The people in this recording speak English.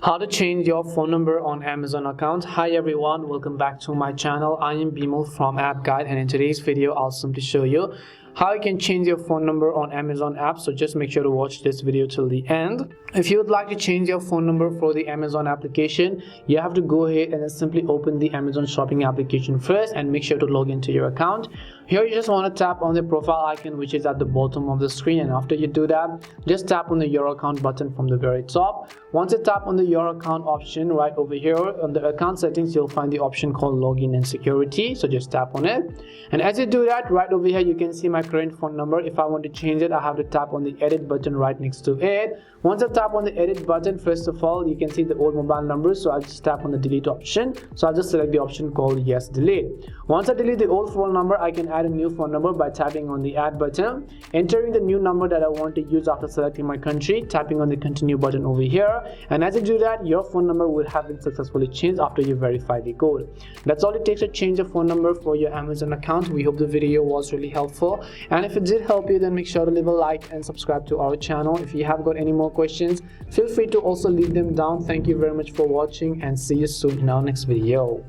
How to change your phone number on Amazon account. Hi everyone, welcome back to my channel. I am Bimal from App Guide, and in today's video I'll simply show you how you can change your phone number on Amazon app. So just make sure to watch this video till the end. If you would like to change your phone number for the Amazon application, you have to go ahead and then simply open the Amazon shopping application first and make sure to log into your account. Here you just want to tap on the profile icon, which is at the bottom of the screen, and after you do that, just tap on the your account button from the very top. Once you tap on the your account option, right over here on the account settings, you'll find the option called login and security. So just tap on it, and as you do that, right over here you can see my current phone number. If I want to change it, I have to tap on the edit button right next to it. Once I tap on the edit button, first of all you can see the old mobile number, so I'll just tap on the delete option. So I'll just select the option called yes delete. Once I delete the old phone number, I can add a new phone number by tapping on the add button, entering the new number that I want to use after selecting my country, tapping on the continue button over here, and as you do that, your phone number will have been successfully changed after you verify the code. That's all it takes to change a phone number for your Amazon account. We hope the video was really helpful, and if it did help you, then make sure to leave a like and subscribe to our channel. If you have got any more questions, feel free to also leave them down. Thank you very much for watching, and see you soon in our next video.